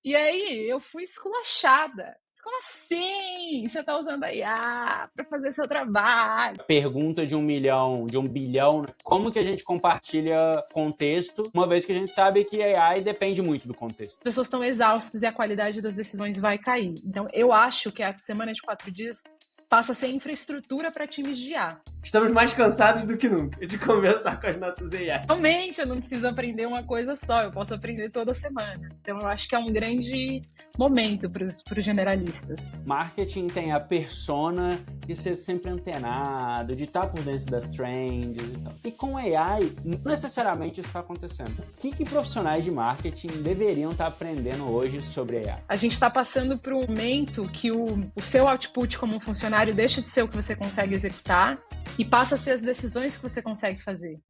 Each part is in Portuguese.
E aí eu fui esculachada. Como assim? Você está usando a IA para fazer seu trabalho? Pergunta de 1 milhão, de 1 bilhão, né? Como que a gente compartilha contexto, uma vez que a gente sabe que a AI depende muito do contexto. As pessoas estão exaustas e a qualidade das decisões vai cair. Então, eu acho que a semana de 4 dias passa a ser infraestrutura para times de IA. Estamos mais cansados do que nunca de conversar com as nossas AI. Realmente, eu não preciso aprender uma coisa só, eu posso aprender toda semana. Então, eu acho que é um grande momento para os generalistas. Marketing tem a persona de ser sempre antenado, de estar por dentro das trends e tal. E com AI, não necessariamente isso está acontecendo. O que profissionais de marketing deveriam estar aprendendo hoje sobre AI? A gente está passando por um momento que o seu output como funcionário deixa de ser o que você consegue executar e passa a ser as decisões que você consegue fazer.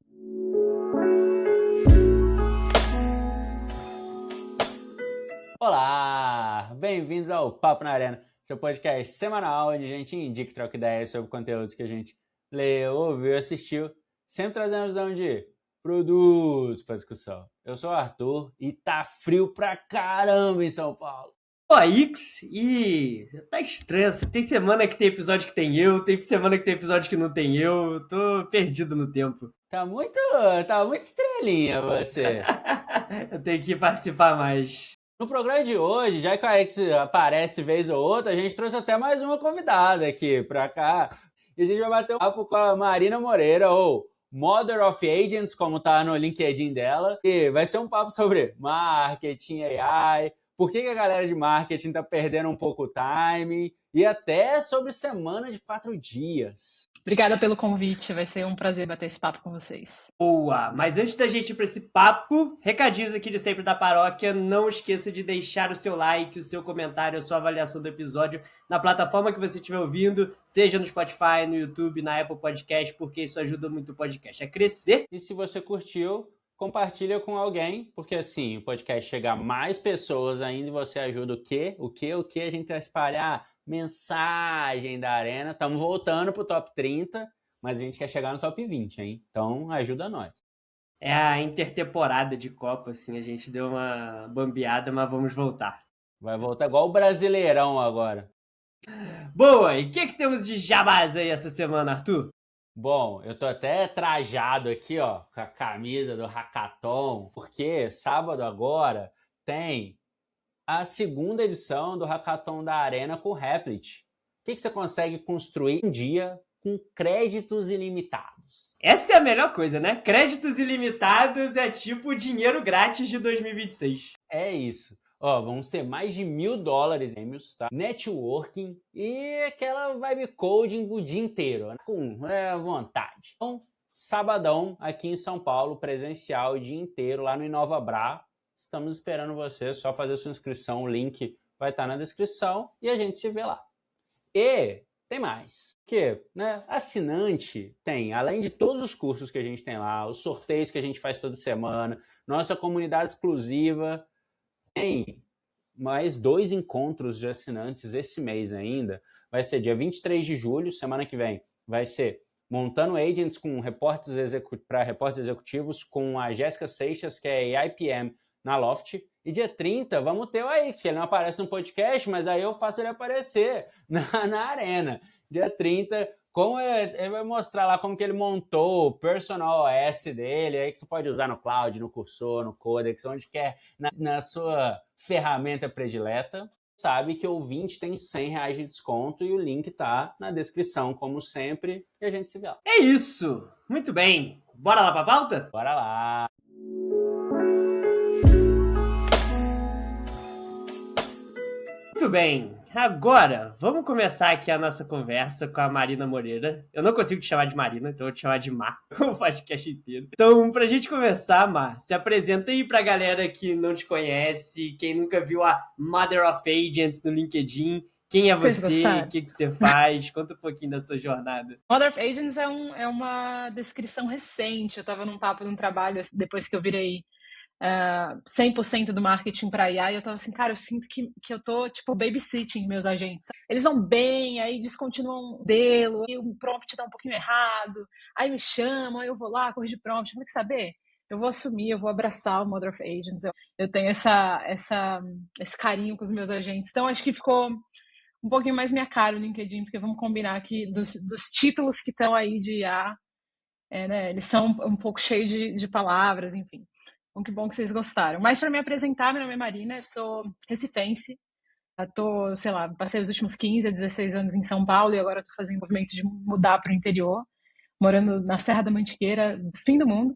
Olá! Bem-vindos ao Papo na Arena, seu podcast semanal onde a gente indica e troca ideias sobre conteúdos que a gente leu, ouviu, assistiu, sempre trazendo a visão de produtos para discussão. Eu sou o Arthur e tá frio pra caramba em São Paulo. Pô, Ix, e tá estranho. Tem semana que tem episódio que tem eu, tem semana que tem episódio que não tem eu tô perdido no tempo. Tá muito estrelinha você. Eu tenho que participar mais. No programa de hoje, já que a Ix aparece vez ou outra, a gente trouxe até mais uma convidada aqui pra cá. E a gente vai bater um papo com a Marina Moreira, ou Mother of Agents, como tá no LinkedIn dela. E vai ser um papo sobre marketing, AI, por que a galera de marketing tá perdendo um pouco o time, e até sobre semana de 4 dias. Obrigada pelo convite, vai ser um prazer bater esse papo com vocês. Boa! Mas antes da gente ir para esse papo, recadinhos aqui de sempre da paróquia. Não esqueça de deixar o seu like, o seu comentário, a sua avaliação do episódio na plataforma que você estiver ouvindo, seja no Spotify, no YouTube, na Apple Podcast, porque isso ajuda muito o podcast a crescer. E se você curtiu, compartilha com alguém, porque assim, o podcast chega a mais pessoas ainda e você ajuda o quê? O quê? A gente vai espalhar mensagem da Arena. Estamos voltando pro top 30, mas a gente quer chegar no top 20, hein? Então ajuda nós. É a intertemporada de Copa, assim, a gente deu uma bambeada, mas vamos voltar. Vai voltar igual o Brasileirão agora. Boa! E o que temos de jabás aí essa semana, Arthur? Bom, eu tô até trajado aqui, ó, com a camisa do Hackathon, porque sábado agora tem a segunda edição do Hackathon da Arena com o Replit. O que você consegue construir um dia com créditos ilimitados? Essa é a melhor coisa, né? Créditos ilimitados é tipo dinheiro grátis de 2026. É isso. Ó, vão ser mais de $1.000 prêmios, tá? Networking e aquela vibe coding o dia inteiro, né? Com vontade. Então, sabadão aqui em São Paulo, presencial o dia inteiro lá no InovaBra. Estamos esperando você, só fazer sua inscrição, o link vai estar na descrição e a gente se vê lá. E tem mais, porque assinante tem, além de todos os cursos que a gente tem lá, os sorteios que a gente faz toda semana, nossa comunidade exclusiva, tem mais 2 encontros de assinantes esse mês ainda. Vai ser dia 23 de julho, semana que vem, vai ser Montando Agents com para reportes executivos com a Jéssica Seixas, que é IPM na Loft. E dia 30 vamos ter o AX, que ele não aparece no podcast, mas aí eu faço ele aparecer na Arena. Dia 30, ele vai mostrar lá como que ele montou o Personal OS dele, aí que você pode usar no Cloud, no Cursor, no Codex, onde quer, na sua ferramenta predileta. Sabe que o ouvinte tem R$100 de desconto e o link tá na descrição, como sempre, e a gente se vê lá. É isso! Muito bem! Bora lá pra pauta? Bora lá! Muito bem, agora vamos começar aqui a nossa conversa com a Marina Moreira. Eu não consigo te chamar de Marina, então eu vou te chamar de Mar o podcast inteiro. Então, pra gente começar, Mar, se apresenta aí pra galera que não te conhece, quem nunca viu a Mother of Agents no LinkedIn. Quem é você? O que você faz? Conta um pouquinho da sua jornada. Mother of Agents é uma descrição recente. Eu estava num papo de um trabalho depois que eu virei 100% do marketing para IA, e eu tava assim, cara, eu sinto que eu tô, tipo, babysitting meus agentes. Eles vão bem, aí descontinuam um modelo, aí o prompt tá um pouquinho errado, aí me chamam, aí eu vou lá, corrigir prompt, como é que saber? eu vou assumir, eu vou abraçar o Mother of Agents. Eu tenho esse carinho com os meus agentes. Então, acho que ficou um pouquinho mais minha cara no LinkedIn, porque vamos combinar que dos títulos que estão aí de IA, né, eles são um pouco cheios de palavras, enfim. Então, que bom que vocês gostaram. Mas para me apresentar, meu nome é Marina, eu sou recifense. Sei lá, passei os últimos 15 a 16 anos em São Paulo e agora estou fazendo o movimento de mudar para o interior, morando na Serra da Mantiqueira, fim do mundo.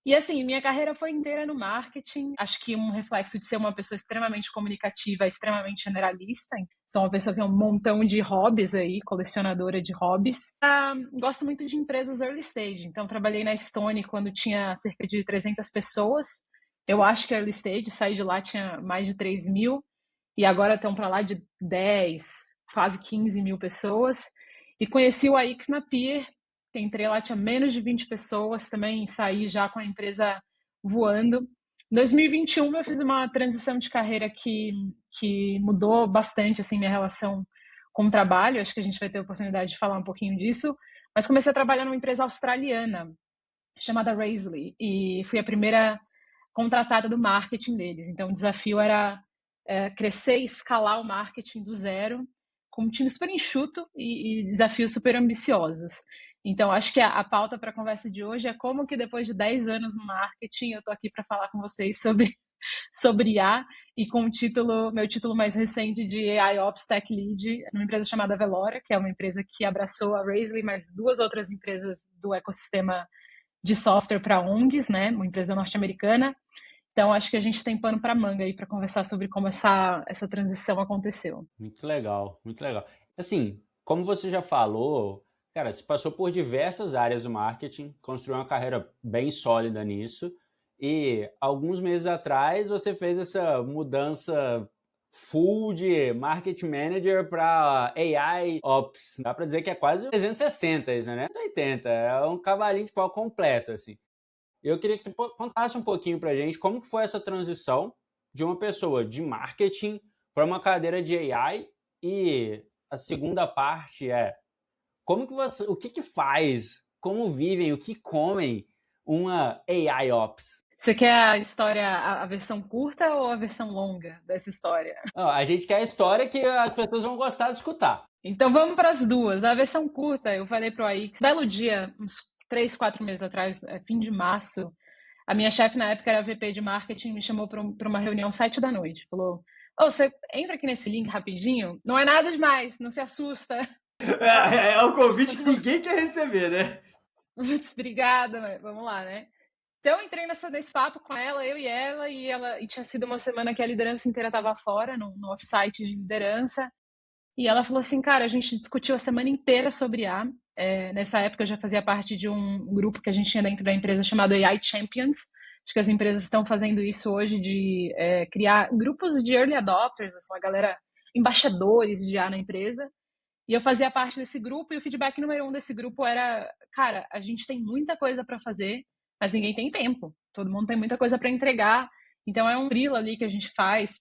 E assim, minha carreira foi inteira no marketing. Acho que um reflexo de ser uma pessoa extremamente comunicativa, extremamente generalista. Sou uma pessoa que tem um montão de hobbies aí, colecionadora de hobbies. Gosto muito de empresas early stage. Então, trabalhei na Stone quando tinha cerca de 300 pessoas. Eu acho que early stage, saí de lá, tinha mais de 3 mil. E agora estão para lá de 10, quase 15 mil pessoas. E conheci o AX na Peer. Entrei lá, tinha menos de 20 pessoas, também saí já com a empresa voando. Em 2021 eu fiz uma transição de carreira que mudou bastante assim, minha relação com o trabalho, acho que a gente vai ter a oportunidade de falar um pouquinho disso, mas comecei a trabalhar numa empresa australiana chamada Raisley e fui a primeira contratada do marketing deles. Então o desafio era crescer e escalar o marketing do zero, com um time super enxuto e desafios super ambiciosos. Então, acho que a pauta para a conversa de hoje é como que depois de 10 anos no marketing, eu estou aqui para falar com vocês sobre IA e com meu título mais recente de AI Ops Tech Lead, numa empresa chamada Velora, que é uma empresa que abraçou a Raisley, mais 2 outras empresas do ecossistema de software para ONGs, né? Uma empresa norte-americana. Então, acho que a gente tem pano para manga aí para conversar sobre como essa transição aconteceu. Muito legal, muito legal. Assim, como você já falou, cara, você passou por diversas áreas do marketing, construiu uma carreira bem sólida nisso, e alguns meses atrás você fez essa mudança full de Marketing Manager para AI Ops. Dá para dizer que é quase 360 isso, né? 180, é um cavalinho de pau completo, assim. Eu queria que você contasse um pouquinho pra gente como que foi essa transição de uma pessoa de marketing para uma cadeira de AI, e a segunda parte é como que o que faz, como vivem, o que comem uma AI Ops? Você quer a história, a versão curta ou a versão longa dessa história? A gente quer a história que as pessoas vão gostar de escutar. Então vamos para as duas. A versão curta, eu falei para o AX, belo dia, uns 3, 4 meses atrás, fim de março, a minha chefe na época era VP de marketing, me chamou para uma reunião 7 da noite. Falou: você entra aqui nesse link rapidinho? Não é nada demais, não se assusta. É um convite que ninguém quer receber, né? Putz, obrigada, vamos lá, né? Então eu entrei nesse papo com ela, eu e ela, e tinha sido uma semana que a liderança inteira estava fora, no offsite de liderança. E ela falou assim, cara, a gente discutiu a semana inteira sobre IA. Nessa época eu já fazia parte de um grupo que a gente tinha dentro da empresa chamado AI Champions. Acho que as empresas estão fazendo isso hoje de criar grupos de early adopters, assim, uma galera, embaixadores de IA na empresa. E eu fazia parte desse grupo e o feedback número 1 desse grupo era, cara, a gente tem muita coisa para fazer, mas ninguém tem tempo. Todo mundo tem muita coisa para entregar. Então é um frilo ali que a gente faz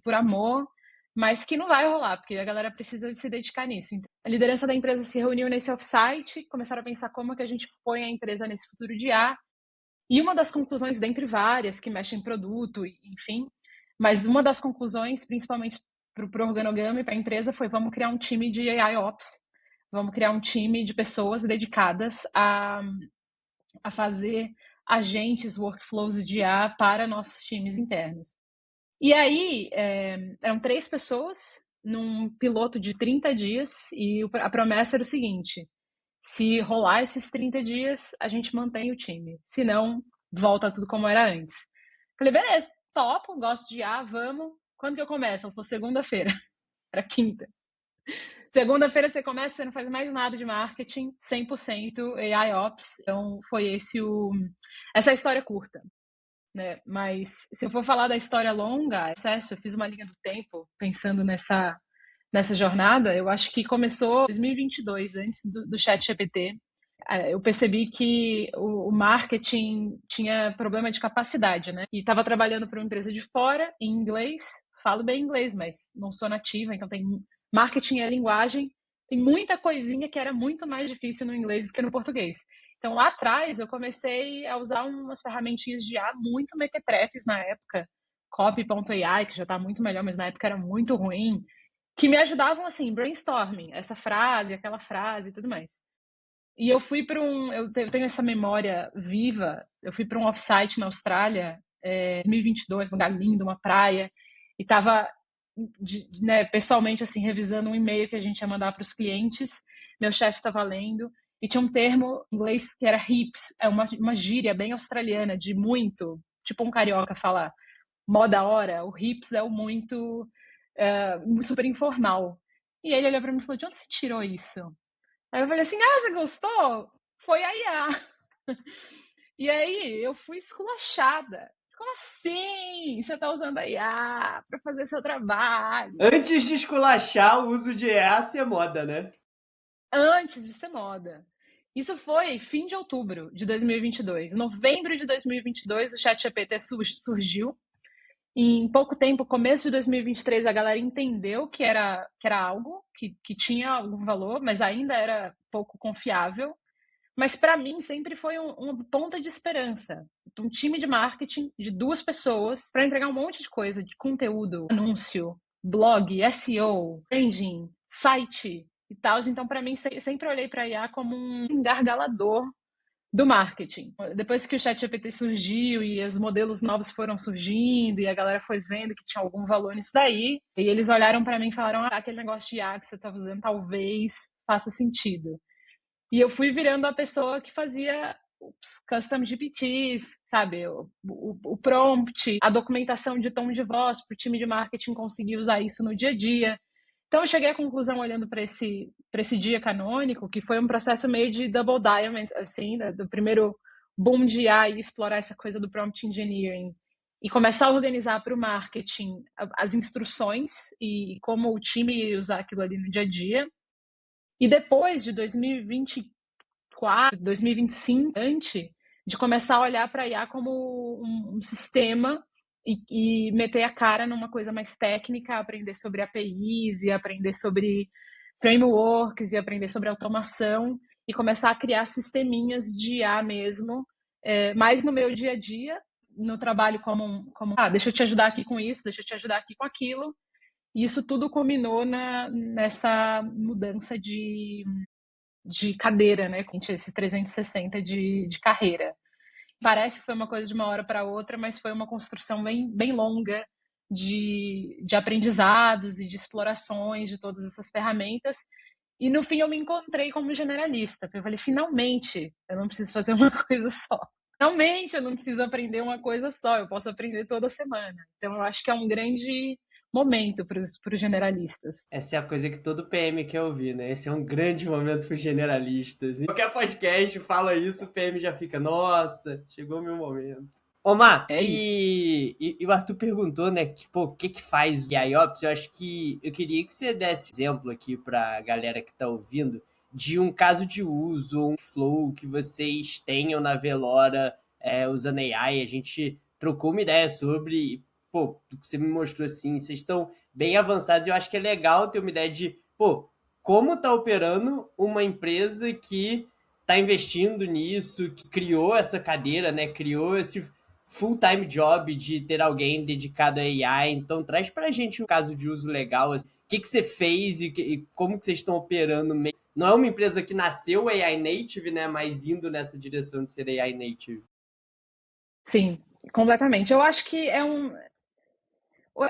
por amor, mas que não vai rolar, porque a galera precisa se dedicar nisso. Então, a liderança da empresa se reuniu nesse offsite, começaram a pensar como que a gente põe a empresa nesse futuro de IA. E uma das conclusões, dentre várias, que mexem em produto, enfim, mas uma das conclusões, principalmente para o organograma e para a empresa, foi: vamos criar um time de AI Ops, vamos criar um time de pessoas dedicadas a fazer agentes, workflows de IA para nossos times internos. E aí, eram 3 pessoas num piloto de 30 dias e a promessa era o seguinte: se rolar esses 30 dias, a gente mantém o time. Se não, volta tudo como era antes. Falei, beleza, topo, gosto de IA, vamos. Quando que eu começo? Eu falei, segunda-feira. Era quinta. Segunda-feira você começa, você não faz mais nada de marketing, 100% AI Ops. Então, foi essa é a história curta. Né? Mas se eu for falar da história longa, eu fiz uma linha do tempo pensando nessa jornada. Eu acho que começou em 2022, antes do ChatGPT. Eu percebi que o marketing tinha problema de capacidade, né? E estava trabalhando para uma empresa de fora, em inglês. Falo bem inglês, mas não sou nativa, então tem marketing é linguagem. Tem muita coisinha que era muito mais difícil no inglês do que no português. Então, lá atrás, eu comecei a usar umas ferramentinhas de IA muito mequetrefes na época, copy.ai, que já está muito melhor, mas na época era muito ruim, que me ajudavam, assim, brainstorming, essa frase, aquela frase e tudo mais. E eu fui para eu tenho essa memória viva, eu fui para um offsite na Austrália, 2022, um lugar lindo, uma praia, e estava, né, pessoalmente, assim, revisando um e-mail que a gente ia mandar para os clientes, meu chefe estava lendo, e tinha um termo em inglês que era hips, é uma gíria bem australiana, de muito, tipo um carioca falar, mó da hora, o hips é o muito, super informal. E ele olhou para mim e falou, de onde você tirou isso? Aí eu falei assim, você gostou? Foi a IA. E aí eu fui esculachada. Como assim? Você tá usando a IA para fazer seu trabalho? Antes de esculachar, o uso de EA é moda, né? Antes de ser moda. Isso foi fim de outubro de 2022. Em novembro de 2022, o ChatGPT surgiu. Em pouco tempo, começo de 2023, a galera entendeu que era algo que tinha algum valor, mas ainda era pouco confiável. Mas para mim sempre foi uma ponta de esperança. Um time de marketing de 2 pessoas para entregar um monte de coisa, de conteúdo, anúncio, blog, SEO, branding, site e tal. Então, para mim, sempre olhei para a IA como um engargalador do marketing. Depois que o ChatGPT surgiu e os modelos novos foram surgindo e a galera foi vendo que tinha algum valor nisso daí, e eles olharam para mim e falaram: aquele negócio de IA que você está usando talvez faça sentido. E eu fui virando a pessoa que fazia os custom GPTs, sabe? O prompt, a documentação de tom de voz para o time de marketing conseguir usar isso no dia a dia. Então, eu cheguei à conclusão, olhando para esse dia canônico, que foi um processo meio de double diamond, assim, né? Do primeiro boom de AI e explorar essa coisa do prompt engineering e começar a organizar para o marketing as instruções e como o time ia usar aquilo ali no dia a dia. E depois de 2024, 2025, antes de começar a olhar para a IA como um sistema e meter a cara numa coisa mais técnica, aprender sobre APIs e aprender sobre frameworks e aprender sobre automação e começar a criar sisteminhas de IA mesmo, mais no meu dia a dia, no trabalho como deixa eu te ajudar aqui com isso, deixa eu te ajudar aqui com aquilo. E isso tudo culminou nessa mudança de cadeira, né? Com esse 360 de carreira. Parece que foi uma coisa de uma hora para outra, mas foi uma construção bem longa de aprendizados e de explorações de todas essas ferramentas. E no fim eu me encontrei como generalista. Eu falei, finalmente, eu não preciso fazer uma coisa só. Finalmente eu não preciso aprender uma coisa só, eu posso aprender toda semana. Então eu acho que é um grande momento para os generalistas. Essa é a coisa que todo PM quer ouvir, né? Esse é um grande momento para os generalistas. Em qualquer podcast fala isso, o PM já fica, nossa, chegou o meu momento. Omar, e o Arthur perguntou, né, que, o que faz o AIOps? Eu acho que eu queria que você desse exemplo aqui para a galera que está ouvindo de um caso de uso, um flow que vocês tenham na Velora usando AI. A gente trocou uma ideia sobre, o que você me mostrou assim, vocês estão bem avançados. Eu acho que é legal ter uma ideia de, como está operando uma empresa que está investindo nisso, que criou essa cadeira, né, criou esse full-time job de ter alguém dedicado a AI. Então, traz pra gente um caso de uso legal. Assim. O que você fez e como que vocês estão operando? Não é uma empresa que nasceu AI native, né? Mas indo nessa direção de ser AI native. Sim, completamente. Eu acho que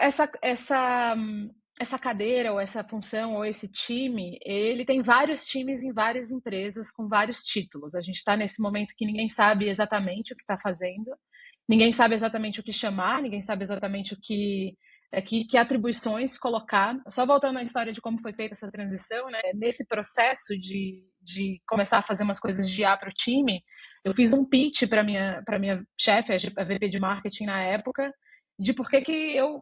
essa cadeira, ou essa função, ou esse time, ele tem vários times em várias empresas com vários títulos. A gente está nesse momento que ninguém sabe exatamente o que está fazendo, ninguém sabe exatamente o que chamar, ninguém sabe exatamente o que atribuições colocar. Só voltando à história de como foi feita essa transição, né? Nesse processo de começar a fazer umas coisas de IA para o time, eu fiz um pitch para minha chefe, a VP de marketing na época, de por que eu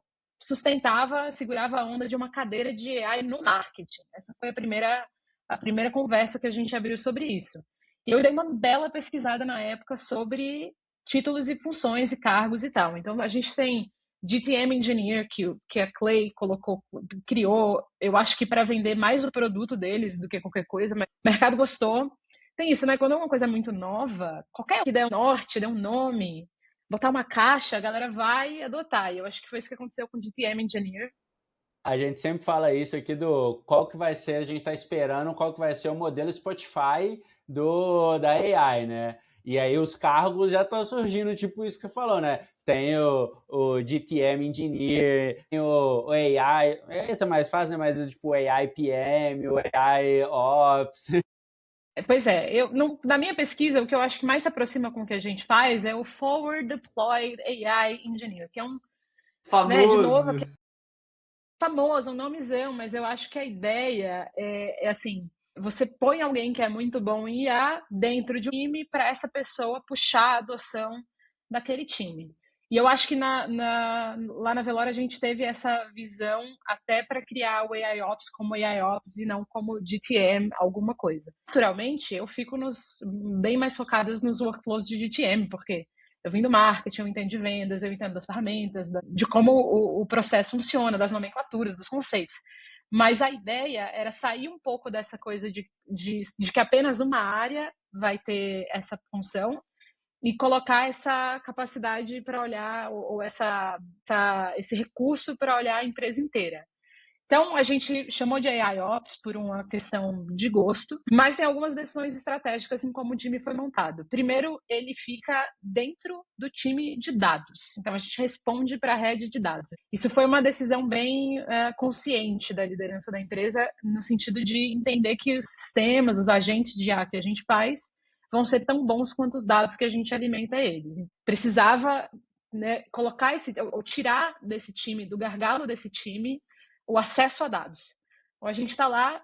segurava a onda de uma cadeira de AI no marketing. Essa foi a primeira conversa que a gente abriu sobre isso. E eu dei uma bela pesquisada na época sobre títulos e funções e cargos e tal. Então, a gente tem GTM Engineer, que a Clay criou, eu acho que para vender mais o produto deles do que qualquer coisa, mas o mercado gostou. tem isso, né? Quando é uma coisa muito nova, qualquer que der um norte, der um nome, botar uma caixa, a galera vai adotar. E eu acho que foi isso que aconteceu com o GTM Engineer. A gente sempre fala isso aqui do qual que vai ser, a gente está esperando qual que vai ser o modelo Spotify da AI, né? E aí os cargos já estão surgindo, tipo isso que você falou, né? Tem o GTM Engineer, tem o AI, esse é mais fácil, né? Mas tipo o AI PM, o AI Ops. Pois é, na minha pesquisa, o que eu acho que mais se aproxima com o que a gente faz é o Forward Deployed AI Engineer, que é né, de novo, Famoso. famoso, um nomezão, mas eu acho que a ideia é assim, você põe alguém que é muito bom em IA dentro de um time para essa pessoa puxar a adoção daquele time. E eu acho que lá na Velora a gente teve essa visão até para criar o AIOps como AIOps e não como GTM, alguma coisa. Naturalmente, eu fico bem mais focadas nos workflows de GTM, porque eu vim do marketing, eu entendo de vendas, eu entendo das ferramentas, de como o processo funciona, das nomenclaturas, dos conceitos. Mas a ideia era sair um pouco dessa coisa de que apenas uma área vai ter essa função e colocar essa capacidade para olhar, ou esse recurso para olhar a empresa inteira. Então, a gente chamou de AIOps por uma questão de gosto, mas tem algumas decisões estratégicas em como o time foi montado. Primeiro, ele fica dentro do time de dados. Então, a gente responde para a rede de dados. Isso foi uma decisão bem consciente da liderança da empresa, no sentido de entender que os sistemas, os agentes de IA que a gente faz, vão ser tão bons quanto os dados que a gente alimenta eles. Precisava, né, ou tirar desse time, do gargalo desse time, o acesso a dados. Então, a gente está lá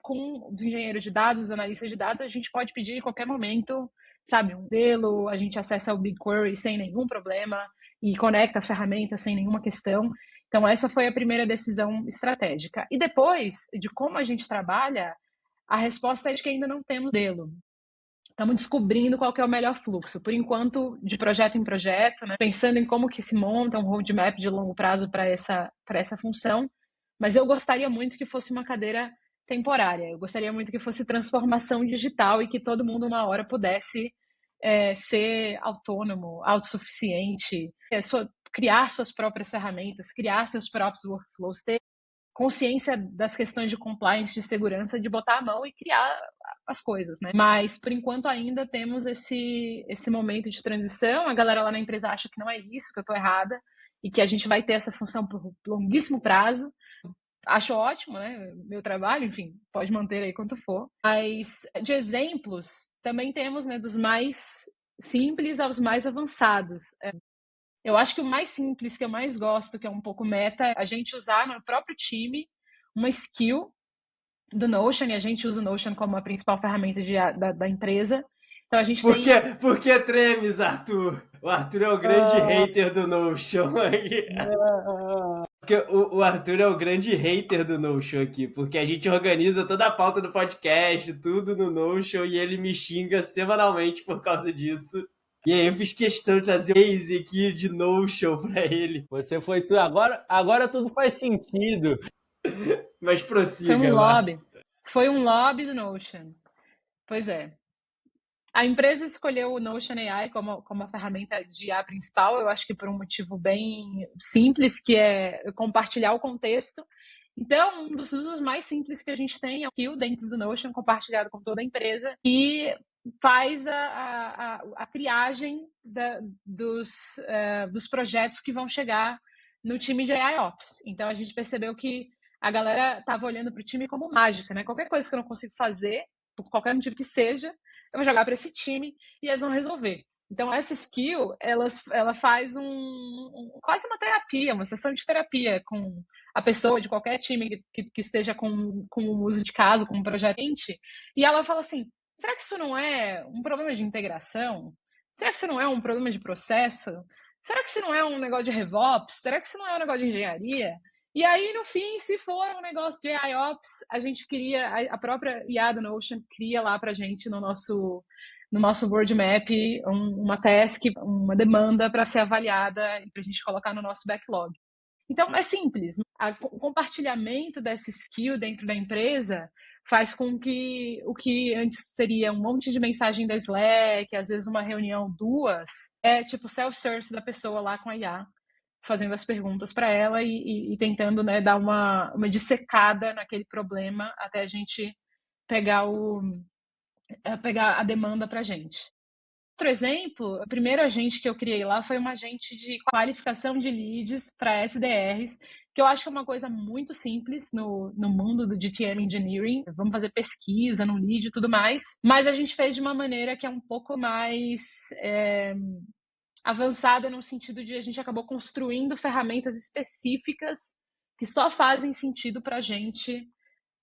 com os engenheiros de dados, os analistas de dados, a gente pode pedir em qualquer momento, sabe, um modelo, a gente acessa o BigQuery sem nenhum problema e conecta a ferramenta sem nenhuma questão. Então, essa foi a primeira decisão estratégica. E depois, de como a gente trabalha, a resposta é de que ainda não temos modelo. Estamos descobrindo qual que é o melhor fluxo. Por enquanto, de projeto em projeto, né? Pensando em como que se monta um roadmap de longo prazo para essa função. Mas eu gostaria muito que fosse uma cadeira temporária. Eu gostaria muito que fosse transformação digital e que todo mundo, uma hora, pudesse ser autônomo, autossuficiente, criar suas próprias ferramentas, criar seus próprios workflows, ter consciência das questões de compliance, de segurança, de botar a mão e criar as coisas, né? Mas, por enquanto, ainda temos esse momento de transição. A galera lá na empresa acha que não é isso, que eu estou errada, e que a gente vai ter essa função por longuíssimo prazo. Acho ótimo, né? Meu trabalho, enfim, pode manter aí quanto for. Mas de exemplos, também temos, né, dos mais simples aos mais avançados. Eu acho que o mais simples, que eu mais gosto, que é um pouco meta, é a gente usar no próprio time uma skill do Notion, e a gente usa o Notion como a principal ferramenta da empresa. Então a gente Por que tremes, Arthur? O Arthur é o grande hater do Notion. Porque o Arthur é o grande hater do Notion aqui, porque a gente organiza toda a pauta do podcast, tudo no Notion, e ele me xinga semanalmente por causa disso. E aí eu fiz questão de trazer o case aqui de Notion pra ele. Você foi tudo. Agora tudo faz sentido. Mas prossiga, Foi um lobby. Foi um lobby do Notion. Pois é. A empresa escolheu o Notion AI como a ferramenta de IA principal, eu acho que por um motivo bem simples, que é compartilhar o contexto. Então, um dos usos mais simples que a gente tem é o skill dentro do Notion, compartilhado com toda a empresa, e faz a triagem dos projetos que vão chegar no time de AIOps. Então, a gente percebeu que a galera estava olhando para o time como mágica, né? Qualquer coisa que eu não consigo fazer, por qualquer motivo que seja, eu vou jogar para esse time e eles vão resolver. Então, essa skill, ela faz quase uma terapia, uma sessão de terapia com a pessoa de qualquer time que esteja com um uso de caso, com um projeto. E ela fala assim, será que isso não é um problema de integração? Será que isso não é um problema de processo? Será que isso não é um negócio de RevOps? Será que isso não é um negócio de engenharia? E aí, no fim, se for um negócio de AIOps, a gente cria, a própria IA do Notion cria lá pra gente no nosso roadmap uma task, uma demanda para ser avaliada e para a gente colocar no nosso backlog. Então, é simples. O compartilhamento dessa skill dentro da empresa faz com que o que antes seria um monte de mensagem da Slack, às vezes uma reunião, duas, é tipo self-service da pessoa lá com a IA, fazendo as perguntas para ela e tentando, né, dar uma dissecada naquele problema até a gente pegar a demanda para a gente. Outro exemplo, o primeiro agente que eu criei lá foi um agente de qualificação de leads para SDRs, que eu acho que é uma coisa muito simples no mundo do GTM Engineering. Vamos fazer pesquisa no lead e tudo mais, mas a gente fez de uma maneira que é um pouco mais avançada, no sentido de a gente acabou construindo ferramentas específicas que só fazem sentido para a gente,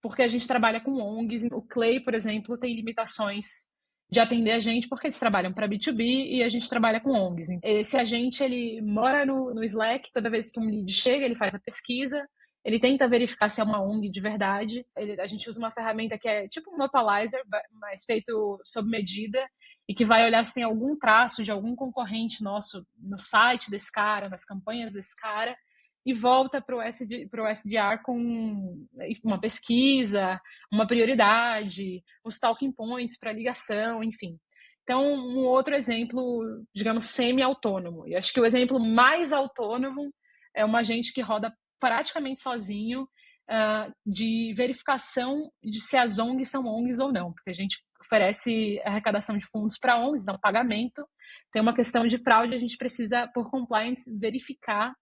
porque a gente trabalha com ONGs. O Clay, por exemplo, tem limitações de atender a gente porque eles trabalham para B2B e a gente trabalha com ONGs. Esse agente, ele mora no Slack, toda vez que um lead chega, ele faz a pesquisa, ele tenta verificar se é uma ONG de verdade. A gente usa uma ferramenta que é tipo um Notalizer, mas feito sob medida, e que vai olhar se tem algum traço de algum concorrente nosso no site desse cara, nas campanhas desse cara, e volta para o SDR com uma pesquisa, uma prioridade, os talking points para ligação, enfim. Então, um outro exemplo, digamos, semi-autônomo. E acho que o exemplo mais autônomo é um agente que roda praticamente sozinho, de verificação de se as ONGs são ONGs ou não, porque a gente oferece arrecadação de fundos para ONGs, dá um pagamento, tem uma questão de fraude, a gente precisa, por compliance, verificar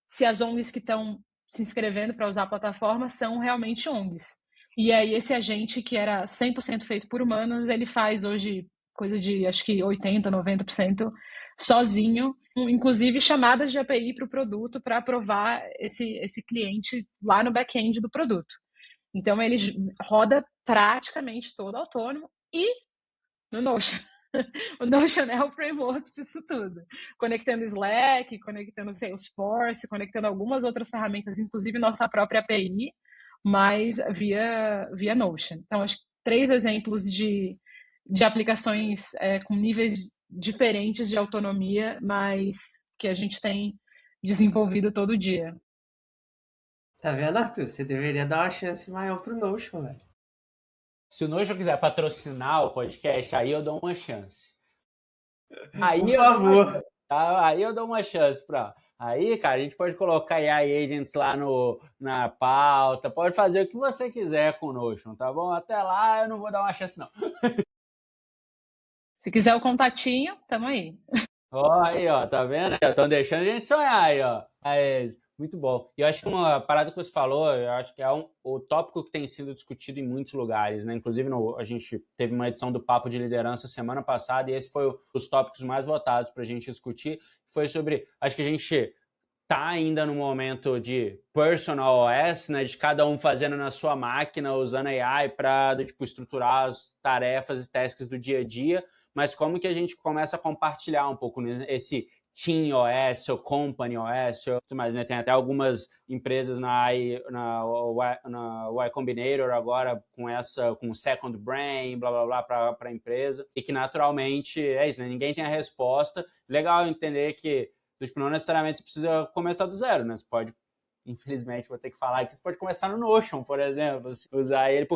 se as ONGs que estão se inscrevendo para usar a plataforma são realmente ONGs. E aí esse agente, que era 100% feito por humanos, ele faz hoje coisa de, acho que 80%, 90% sozinho, inclusive chamadas de API para o produto para aprovar esse cliente lá no back-end do produto. Então ele roda praticamente todo autônomo e no Notion. O Notion é o framework disso tudo. Conectando Slack, conectando Salesforce, conectando algumas outras ferramentas, inclusive nossa própria API, mas via Notion. Então, acho que 3 exemplos de aplicações com níveis diferentes de autonomia, mas que a gente tem desenvolvido todo dia. Tá vendo, Arthur? Você deveria dar uma chance maior pro Notion, velho. Se o Notion quiser patrocinar o podcast, aí eu dou uma chance. Aí Por favor. Aí eu dou uma chance pra... Aí, cara, a gente pode colocar AI Agents lá na pauta, pode fazer o que você quiser com o Notion, tá bom? Até lá eu não vou dar uma chance, não. Se quiser o contatinho, tamo aí. Ó, aí, ó, tá vendo? Estão deixando a gente sonhar aí, ó. Aí, muito bom. E eu acho que uma parada que você falou, eu acho que é o tópico que tem sido discutido em muitos lugares, né? Inclusive, a gente teve uma edição do Papo de Liderança semana passada e esse foi os tópicos mais votados para a gente discutir. Foi sobre, acho que a gente tá ainda no momento de personal OS, né? De cada um fazendo na sua máquina, usando AI para tipo, estruturar as tarefas e tasks do dia a dia, mas como que a gente começa a compartilhar um pouco esse Team OS ou Company OS ou tudo mais, né? Tem até algumas empresas na Y Combinator agora com Second Brain, blá blá blá para a empresa, e que naturalmente é isso, né? Ninguém tem a resposta. Legal entender que tipo, não necessariamente você precisa começar do zero, né? Você pode, infelizmente, vou ter que falar que você pode começar no Notion, por exemplo, usar ele.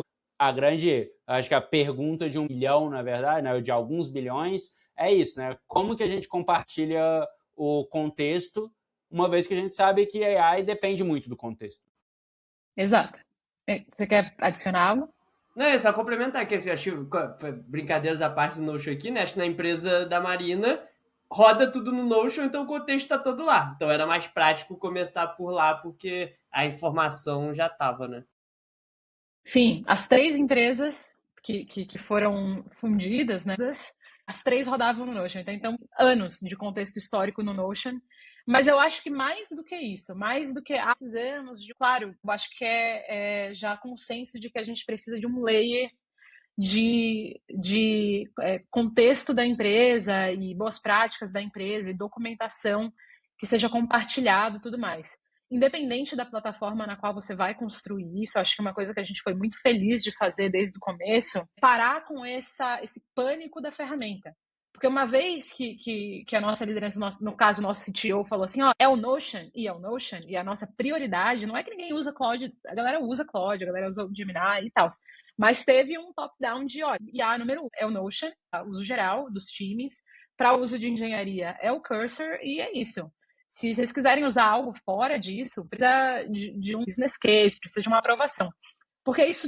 Acho que a pergunta de 1 bilhão, na verdade, né, de alguns bilhões, é isso, né? Como que a gente compartilha o contexto, uma vez que a gente sabe que AI depende muito do contexto. Exato. Você quer adicionar algo? Não, é só complementar que assim, acho brincadeiras à parte do Notion aqui, né? Acho que na empresa da Marina roda tudo no Notion, então o contexto está todo lá. Então era mais prático começar por lá, porque a informação já estava, né? Sim, as 3 empresas que foram fundidas, né? As 3 rodavam no Notion. Então, anos de contexto histórico no Notion. Mas eu acho que mais do que isso, mais do que esses anos, claro, eu acho que é já consenso de que a gente precisa de um layer de contexto da empresa e boas práticas da empresa e documentação que seja compartilhado e tudo mais. Independente da plataforma na qual você vai construir isso, acho que é uma coisa que a gente foi muito feliz de fazer desde o começo, parar com esse pânico da ferramenta. Porque uma vez que a nossa liderança, no caso, o nosso CTO falou assim, ó, é o Notion, e a nossa prioridade não é que ninguém usa Claude, a galera usa Claude, a galera usa o Gemini e tal, mas teve um top-down de, ó, IA número 1 é o Notion, tá? Uso geral dos times, para uso de engenharia é o Cursor, e é isso. Se vocês quiserem usar algo fora disso, precisa de um business case, precisa de uma aprovação. Porque isso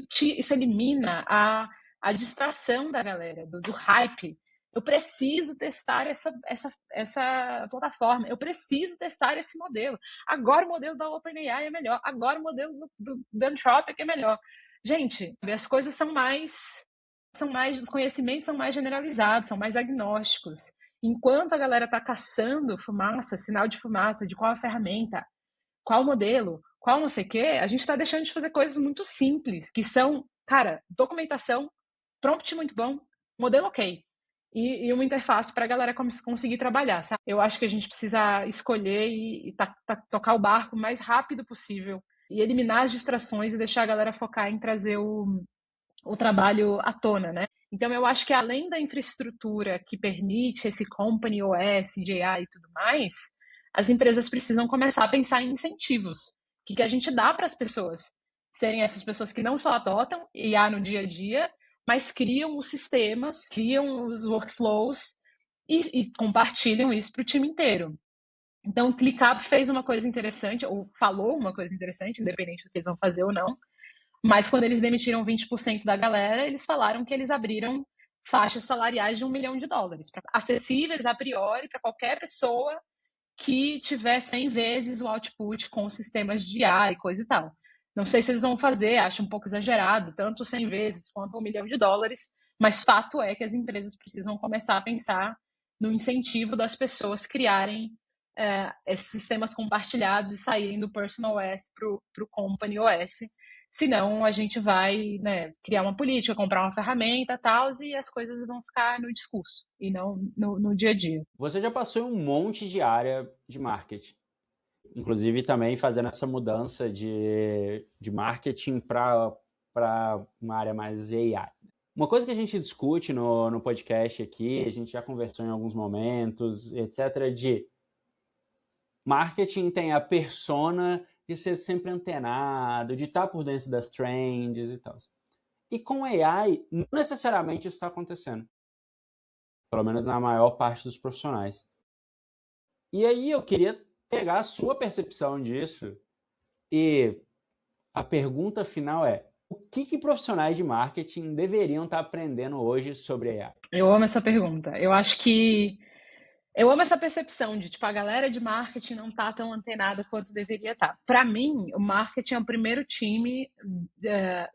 elimina a distração da galera, do hype. Eu preciso testar essa plataforma, eu preciso testar esse modelo. Agora o modelo da OpenAI é melhor, agora o modelo do Anthropic é melhor. Gente, as coisas os conhecimentos são mais generalizados, são mais agnósticos. Enquanto a galera está caçando fumaça, sinal de fumaça, de qual a ferramenta, qual modelo, qual não sei o quê, a gente está deixando de fazer coisas muito simples, que são, cara, documentação, prompt muito bom, modelo ok. E uma interface para a galera conseguir trabalhar, sabe? Eu acho que a gente precisa escolher e tocar o barco o mais rápido possível e eliminar as distrações e deixar a galera focar em trazer o trabalho à tona, né? Então, eu acho que além da infraestrutura que permite esse Company OS, de AI e tudo mais, as empresas precisam começar a pensar em incentivos. O que a gente dá para as pessoas serem essas pessoas que não só adotam IA no dia a dia, mas criam os sistemas, criam os workflows e compartilham isso para o time inteiro. Então, o ClickUp fez uma coisa interessante, ou falou uma coisa interessante, independente do que eles vão fazer ou não, mas quando eles demitiram 20% da galera, eles falaram que eles abriram faixas salariais de $1 milhão, acessíveis a priori para qualquer pessoa que tiver 100 vezes o output com sistemas de IA e coisa e tal. Não sei se eles vão fazer, acho um pouco exagerado, tanto 100 vezes quanto $1 milhão, mas fato é que as empresas precisam começar a pensar no incentivo das pessoas criarem esses sistemas compartilhados e saírem do Personal OS para o Company OS. Senão a gente vai, né, criar uma política, comprar uma ferramenta e tal, e as coisas vão ficar no discurso e não no dia a dia. Você já passou em um monte de área de marketing. Inclusive também fazendo essa mudança de marketing para uma área mais AI. Uma coisa que a gente discute no podcast aqui, a gente já conversou em alguns momentos, etc., de marketing tem a persona de ser sempre antenado, de estar por dentro das trends e tal. E com AI, não necessariamente isso está acontecendo. Pelo menos na maior parte dos profissionais. E aí eu queria pegar a sua percepção disso e a pergunta final é: o que profissionais de marketing deveriam estar aprendendo hoje sobre AI? Eu amo essa pergunta. Eu amo essa percepção de, tipo, a galera de marketing não tá tão antenada quanto deveria estar. Para mim, o marketing é o primeiro time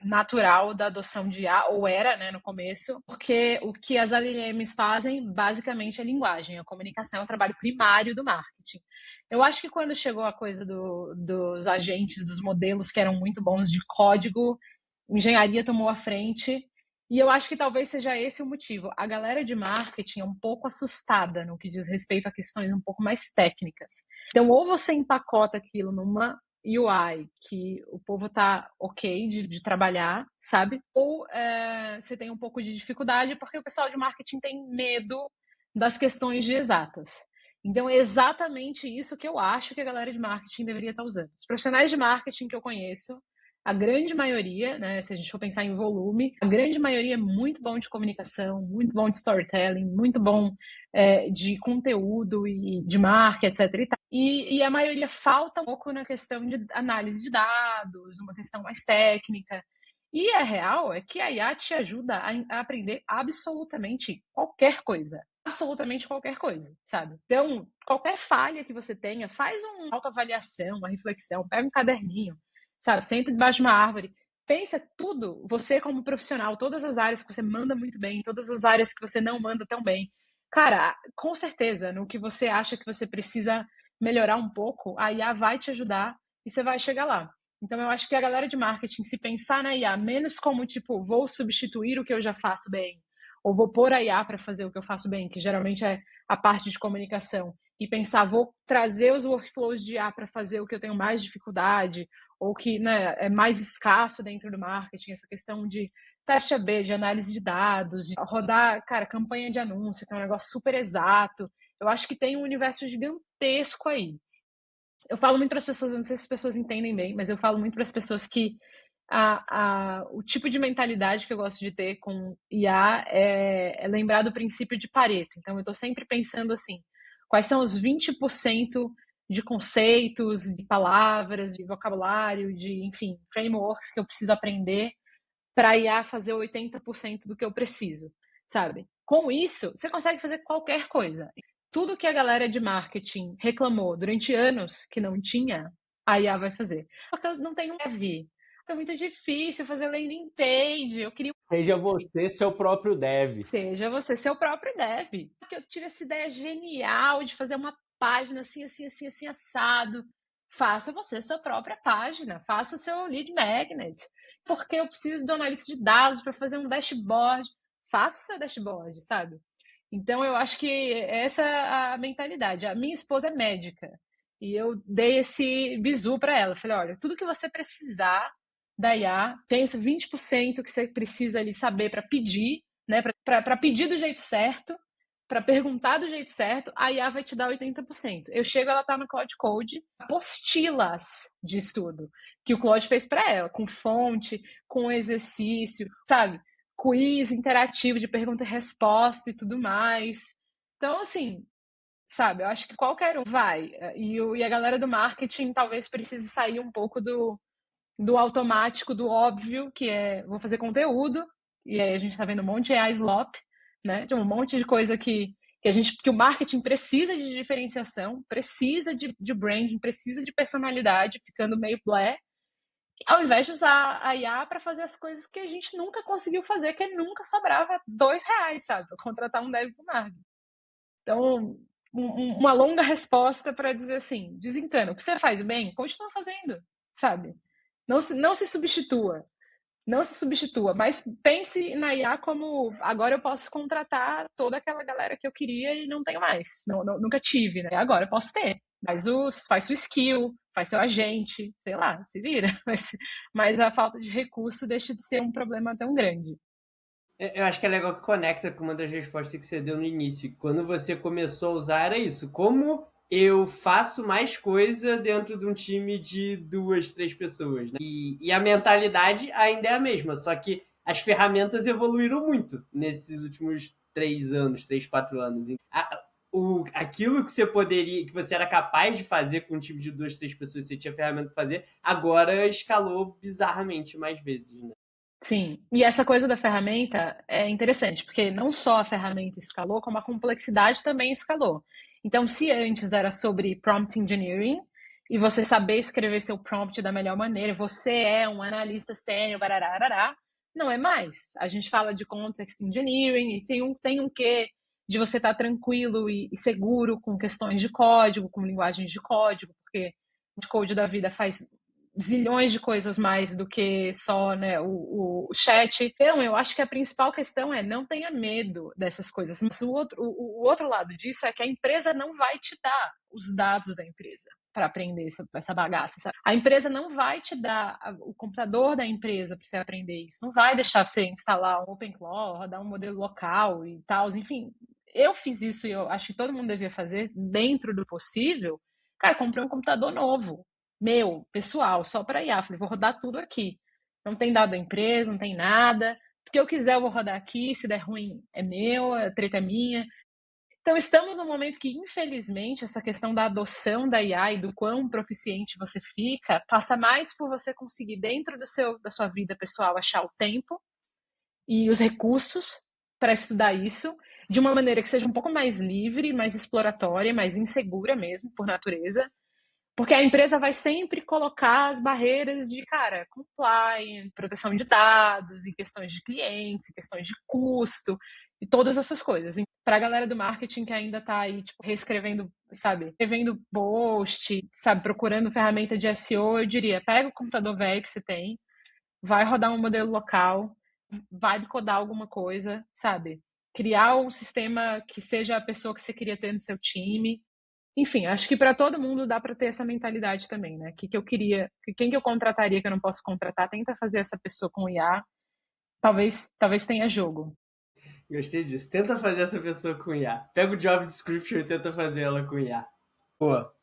natural da adoção de IA, ou era, né, no começo, porque o que as LLMs fazem, basicamente, é linguagem. A comunicação é o trabalho primário do marketing. Eu acho que quando chegou a coisa dos agentes, dos modelos que eram muito bons de código, engenharia tomou a frente. E eu acho que talvez seja esse o motivo. A galera de marketing é um pouco assustada no que diz respeito a questões um pouco mais técnicas. Então, ou você empacota aquilo numa UI que o povo tá ok de trabalhar, sabe? Ou você tem um pouco de dificuldade porque o pessoal de marketing tem medo das questões de exatas. Então, é exatamente isso que eu acho que a galera de marketing deveria estar usando. Os profissionais de marketing que eu conheço, a grande maioria, né, se a gente for pensar em volume, a grande maioria é muito bom de comunicação, muito bom de storytelling, muito bom de conteúdo e de marca, etc. E a maioria falta um pouco na questão de análise de dados, uma questão mais técnica. E a real é que a IA te ajuda a aprender absolutamente qualquer coisa. Absolutamente qualquer coisa, sabe? Então, qualquer falha que você tenha, faz uma autoavaliação, uma reflexão, pega um caderninho, sabe? Senta debaixo de uma árvore. Pensa tudo, você como profissional, todas as áreas que você manda muito bem, todas as áreas que você não manda tão bem. Cara, com certeza, no que você acha que você precisa melhorar um pouco, a IA vai te ajudar e você vai chegar lá. Então, eu acho que a galera de marketing, se pensar na IA menos como, tipo, vou substituir o que eu já faço bem, ou vou pôr a IA para fazer o que eu faço bem, que geralmente é a parte de comunicação, e pensar, vou trazer os workflows de IA para fazer o que eu tenho mais dificuldade, ou que, né, é mais escasso dentro do marketing, essa questão de teste A/B, de análise de dados, de rodar, cara, campanha de anúncio, que é um negócio super exato. Eu acho que tem um universo gigantesco aí. Eu falo muito para as pessoas, eu não sei se as pessoas entendem bem, mas eu falo muito para as pessoas que o tipo de mentalidade que eu gosto de ter com IA é lembrar do princípio de Pareto. Então, eu estou sempre pensando assim, quais são os 20% de conceitos, de palavras, de vocabulário, de, enfim, frameworks que eu preciso aprender para a IA fazer 80% do que eu preciso, sabe? Com isso, você consegue fazer qualquer coisa. Tudo que a galera de marketing reclamou durante anos que não tinha, a IA vai fazer. Porque eu não tenho dev. É muito difícil fazer landing page. Eu queria. Seja você seu próprio dev. Seja você seu próprio dev. Porque eu tive essa ideia genial de fazer uma página assim, assim, assim, assim, assado. Faça você sua própria página. Faça o seu lead magnet. Porque eu preciso de uma analista de dados para fazer um dashboard. Faça o seu dashboard, sabe? Então, eu acho que essa é a mentalidade. A minha esposa é médica e eu dei esse bizu para ela. Falei, olha, tudo que você precisar da IA, pensa 20% que você precisa ali saber para pedir, né? Para pedir do jeito certo, para perguntar do jeito certo, a IA vai te dar 80%. Eu chego, ela tá no Claude Code, apostilas de estudo que o Claude fez para ela, com fonte, com exercício, sabe? Quiz interativo de pergunta e resposta e tudo mais. Então, assim, sabe, eu acho que qualquer um vai. E a galera do marketing talvez precise sair um pouco do automático, do óbvio, que é vou fazer conteúdo, e aí a gente tá vendo um monte de AI slop, né? De um monte de coisa que o marketing precisa de diferenciação, precisa de branding, precisa de personalidade, ficando meio blé, ao invés de usar a IA para fazer as coisas que a gente nunca conseguiu fazer, que nunca sobrava R$ 2, sabe? Para contratar um dev pro marketing. Então, uma longa resposta para dizer assim, desencana, o que você faz bem, continua fazendo, sabe? Não se substitua. Não se substitua, mas pense na IA como agora eu posso contratar toda aquela galera que eu queria e não tenho mais. Nunca tive, né? Agora eu posso ter. Faz sua skill, faz seu agente, sei lá, se vira. Mas a falta de recurso deixa de ser um problema tão grande. Eu acho que é legal que conecta com uma das respostas que você deu no início. Quando você começou a usar, era isso. Como eu faço mais coisa dentro de um time de 2, 3 pessoas, né? E a mentalidade ainda é a mesma, só que as ferramentas evoluíram muito nesses últimos 3 anos, 3, 4 anos. Aquilo que você poderia, que você era capaz de fazer com um time de 2, 3 pessoas, você tinha ferramenta para fazer, agora escalou bizarramente mais vezes, né? Sim, e essa coisa da ferramenta é interessante, porque não só a ferramenta escalou, como a complexidade também escalou. Então, se antes era sobre prompt engineering, e você saber escrever seu prompt da melhor maneira, você é um analista sênior, barará, não é mais. A gente fala de context engineering, e tem um quê de você estar tranquilo e seguro com questões de código, com linguagens de código, porque o code da vida faz zilhões de coisas mais do que só, né, o chat. Então, eu acho que a principal questão é não tenha medo dessas coisas. Mas o outro lado disso é que a empresa não vai te dar os dados da empresa para aprender essa bagaça, sabe? A empresa não vai te dar o computador da empresa para você aprender isso. Não vai deixar você instalar um OpenClaw, rodar um modelo local e tal. Enfim, eu fiz isso e eu acho que todo mundo devia fazer dentro do possível. Cara, comprei um computador novo, meu, pessoal, só para IA. Falei, vou rodar tudo aqui. Não tem dado da empresa, não tem nada. O que eu quiser, eu vou rodar aqui. Se der ruim, é meu, a treta é minha. Então, estamos num momento que, infelizmente, essa questão da adoção da IA e do quão proficiente você fica passa mais por você conseguir, dentro da sua vida pessoal, achar o tempo e os recursos para estudar isso de uma maneira que seja um pouco mais livre, mais exploratória, mais insegura mesmo, por natureza, porque a empresa vai sempre colocar as barreiras de, cara, compliance, proteção de dados, e questões de clientes, e questões de custo, e todas essas coisas. Para a galera do marketing que ainda está aí, tipo, reescrevendo, sabe, escrevendo post, sabe, procurando ferramenta de SEO, eu diria, pega o computador velho que você tem, vai rodar um modelo local, vai codar alguma coisa, sabe? Criar um sistema que seja a pessoa que você queria ter no seu time. Enfim, acho que para todo mundo dá para ter essa mentalidade também, né? Que eu queria, quem que eu contrataria que eu não posso contratar, tenta fazer essa pessoa com IA talvez tenha jogo. Gostei disso. Tenta fazer essa pessoa com IA. Pega o job description e tenta fazer ela com IA. Boa.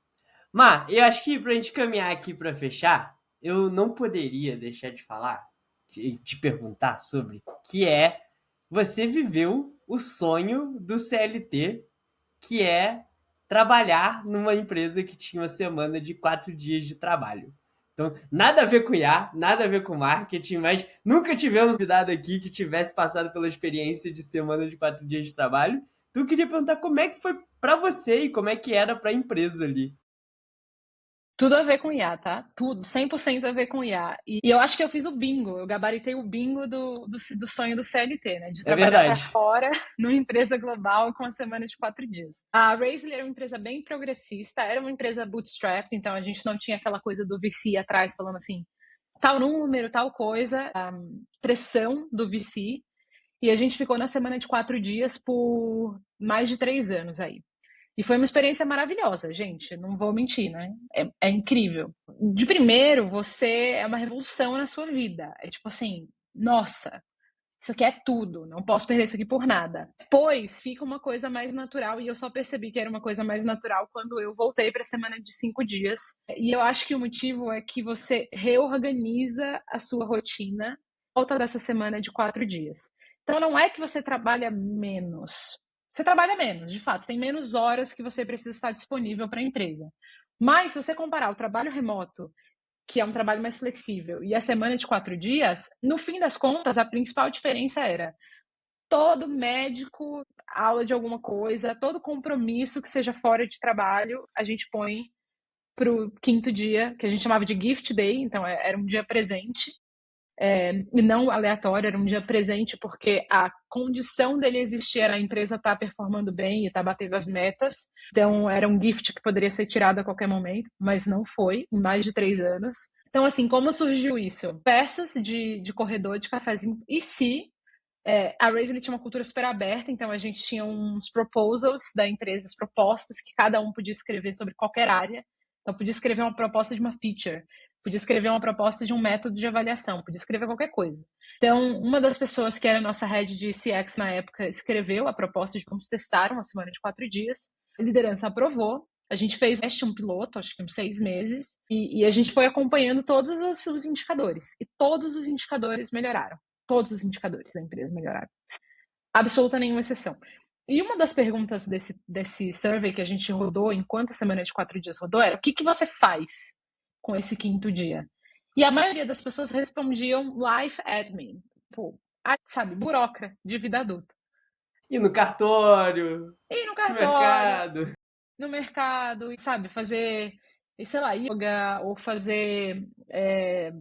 Mas, eu acho que pra gente caminhar aqui pra fechar, eu não poderia deixar de falar, de te perguntar sobre, que é, você viveu o sonho do CLT, que é trabalhar numa empresa que tinha uma semana de 4 dias de trabalho. Então, nada a ver com IA, nada a ver com marketing, mas nunca tivemos convidado aqui que tivesse passado pela experiência de semana de 4 dias de trabalho. Então, eu queria perguntar como é que foi pra você e como é que era pra empresa ali. Tudo a ver com IA, tá? Tudo, 100% a ver com IA. E eu acho que eu fiz o bingo, eu gabaritei o bingo do sonho do CLT, né? De É trabalhar para verdade. fora, numa empresa global com a semana de 4 dias. A Raisely era uma empresa bem progressista, era uma empresa bootstrapped, então a gente não tinha aquela coisa do VC atrás falando assim, tal número, tal coisa, a pressão do VC. E a gente ficou na semana de 4 dias por mais de 3 anos aí. E foi uma experiência maravilhosa, gente. Não vou mentir, né? É incrível. De primeiro, você é uma revolução na sua vida. É tipo assim, nossa, isso aqui é tudo. Não posso perder isso aqui por nada. Depois fica uma coisa mais natural. E eu só percebi que era uma coisa mais natural quando eu voltei para a semana de 5 dias. E eu acho que o motivo é que você reorganiza a sua rotina volta dessa semana de 4 dias. Então não é que você trabalha menos. Você trabalha menos, de fato, você tem menos horas que você precisa estar disponível para a empresa. Mas se você comparar o trabalho remoto, que é um trabalho mais flexível, e a semana de 4 dias, no fim das contas, a principal diferença era todo médico, aula de alguma coisa, todo compromisso que seja fora de trabalho, a gente põe para o quinto dia, que a gente chamava de gift day, então era um dia presente, e não aleatório, era um dia presente, porque a condição dele existir era a empresa estar performando bem e estar batendo as metas. Então, era um gift que poderia ser tirado a qualquer momento, mas não foi, em mais de 3 anos. Então, assim, como surgiu isso? Peças de corredor de cafezinho. E se a Raisely tinha uma cultura super aberta, então a gente tinha uns proposals da empresa, as propostas que cada um podia escrever sobre qualquer área. Então, podia escrever uma proposta de uma feature, podia escrever uma proposta de um método de avaliação, podia escrever qualquer coisa. Então, uma das pessoas que era nossa head de CX na época escreveu a proposta de como se testar uma semana de 4 dias. A liderança aprovou. A gente fez um piloto, acho que uns 6 meses, e a gente foi acompanhando todos os indicadores. E todos os indicadores melhoraram. Todos os indicadores da empresa melhoraram. Absoluta nenhuma exceção. E uma das perguntas desse survey que a gente rodou, enquanto a semana de 4 dias rodou, era o que você faz com esse quinto dia? E a maioria das pessoas respondiam life admin. Pô, sabe, burocra de vida adulta. E no cartório, E no no cartório, mercado. no mercado, e sabe, fazer, sei lá, yoga, ou fazer,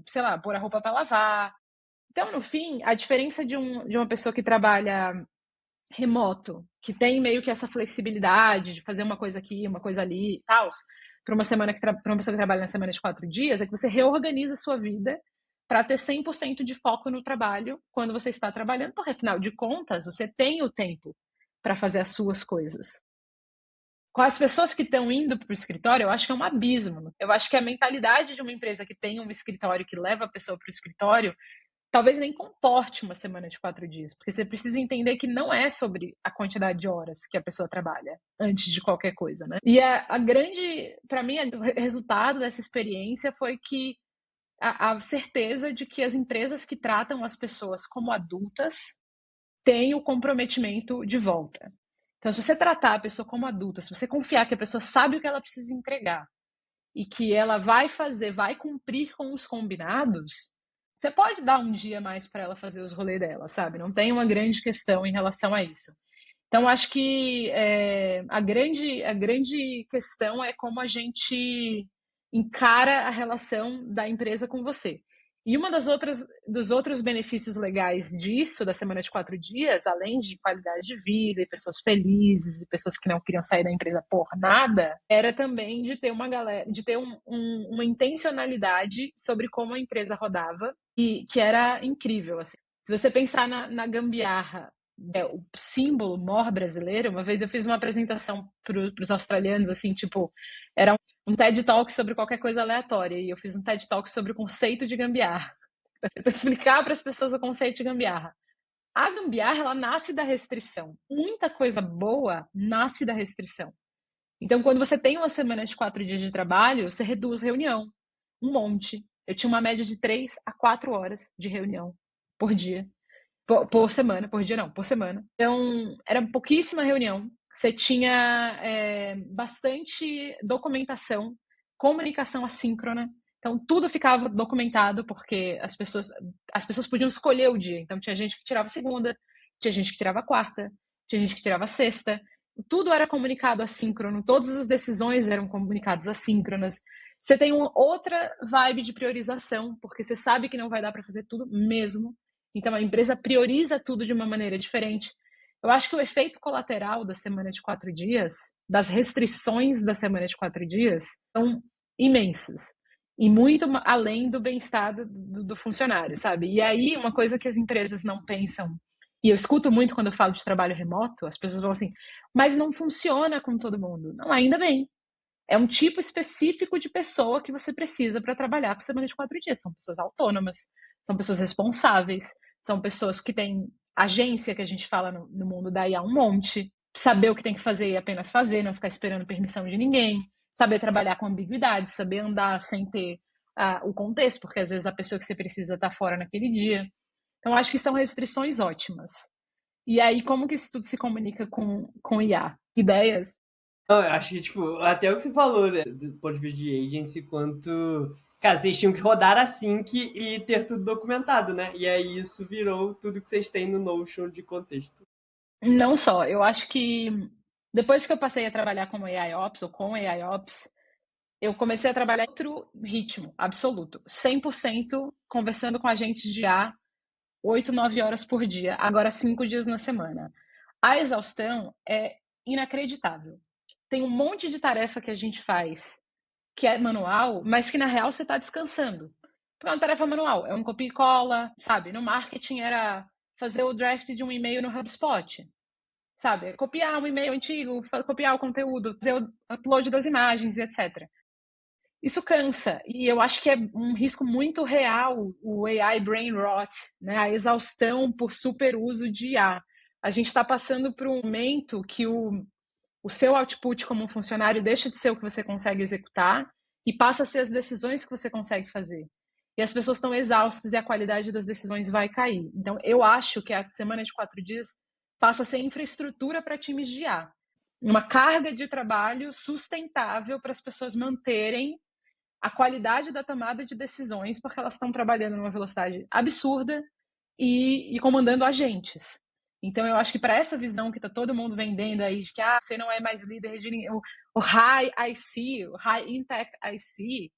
sei lá, pôr a roupa para lavar. Então, no fim, a diferença de uma pessoa que trabalha remoto, que tem meio que essa flexibilidade de fazer uma coisa aqui, uma coisa ali e tal, para uma pessoa que trabalha na semana de 4 dias, é que você reorganiza a sua vida para ter 100% de foco no trabalho quando você está trabalhando, porque afinal de contas, você tem o tempo para fazer as suas coisas. Com as pessoas que estão indo para o escritório, eu acho que é um abismo. Eu acho que a mentalidade de uma empresa que tem um escritório, que leva a pessoa para o escritório, talvez nem comporte uma semana de 4 dias, porque você precisa entender que não é sobre a quantidade de horas que a pessoa trabalha antes de qualquer coisa, né? E a grande, para mim, o resultado dessa experiência foi que a certeza de que as empresas que tratam as pessoas como adultas têm o comprometimento de volta. Então, se você tratar a pessoa como adulta, se você confiar que a pessoa sabe o que ela precisa entregar e que ela vai fazer, vai cumprir com os combinados, você pode dar um dia mais para ela fazer os rolês dela, sabe? Não tem uma grande questão em relação a isso. Então, acho que a grande questão é como a gente encara a relação da empresa com você. E uma dos outros benefícios legais disso, da semana de 4 dias, além de qualidade de vida e pessoas felizes e pessoas que não queriam sair da empresa por nada, era também de ter uma galera, de ter uma intencionalidade sobre como a empresa rodava e que era incrível, assim. Se você pensar na gambiarra, o símbolo mor brasileiro, uma vez eu fiz uma apresentação para os australianos, assim, tipo, era um TED Talk sobre qualquer coisa aleatória, e eu fiz um TED Talk sobre o conceito de gambiarra. Eu tento explicar para as pessoas o conceito de gambiarra. A gambiarra, ela nasce da restrição. Muita coisa boa nasce da restrição. Então, quando você tem uma semana de 4 dias de trabalho, você reduz reunião. Um monte. Eu tinha uma média de 3 a 4 horas de reunião por dia. Por semana, por dia não, por semana. Então, era pouquíssima reunião. Você tinha bastante documentação, comunicação assíncrona. Então, tudo ficava documentado, porque as pessoas podiam escolher o dia. Então, tinha gente que tirava segunda, tinha gente que tirava quarta, tinha gente que tirava sexta. Tudo era comunicado assíncrono, todas as decisões eram comunicadas assíncronas. Você tem outra vibe de priorização, porque você sabe que não vai dar para fazer tudo mesmo. Então, a empresa prioriza tudo de uma maneira diferente. Eu acho que o efeito colateral da semana de 4 dias, das restrições da semana de 4 dias, são imensas. E muito além do bem-estar do funcionário, sabe? E aí, uma coisa que as empresas não pensam, e eu escuto muito quando eu falo de trabalho remoto, as pessoas vão assim, mas não funciona com todo mundo. Não, ainda bem. É um tipo específico de pessoa que você precisa para trabalhar com semana de 4 dias. São pessoas autônomas, são pessoas responsáveis, são pessoas que têm agência, que a gente fala no mundo da IA um monte, saber o que tem que fazer e apenas fazer, não ficar esperando permissão de ninguém, saber trabalhar com ambiguidade, saber andar sem ter o contexto, porque às vezes a pessoa que você precisa está fora naquele dia. Então, acho que são restrições ótimas. E aí, como que isso tudo se comunica com IA? Ideias? Não, eu acho que, tipo, até o que você falou, né, do ponto de vista de agency, quanto... Cara, vocês tinham que rodar a sync e ter tudo documentado, né? E aí isso virou tudo que vocês têm no Notion de contexto. Não só, eu acho que depois que eu passei a trabalhar como AIOps ou com AIOps, eu comecei a trabalhar em outro ritmo, absoluto. 100% conversando com agentes de IA, 8, 9 horas por dia, agora 5 dias na semana. A exaustão é inacreditável. Tem um monte de tarefa que a gente faz que é manual, mas que na real você está descansando. Porque é uma tarefa manual, é um copia e cola, sabe? No marketing era fazer o draft de um e-mail no HubSpot, sabe? Copiar um e-mail antigo, copiar o conteúdo, fazer o upload das imagens e etc. Isso cansa, e eu acho que é um risco muito real o AI brain rot, né? A exaustão por superuso de IA. A gente está passando por um momento que o seu output como um funcionário deixa de ser o que você consegue executar e passa a ser as decisões que você consegue fazer. E as pessoas estão exaustas e a qualidade das decisões vai cair. Então, eu acho que a semana de 4 dias passa a ser infraestrutura para times de IA. Uma carga de trabalho sustentável para as pessoas manterem a qualidade da tomada de decisões, porque elas estão trabalhando numa velocidade absurda e comandando agentes. Então, eu acho que para essa visão que está todo mundo vendendo aí, de que você não é mais líder de ninguém, o high IC, o high impact IC,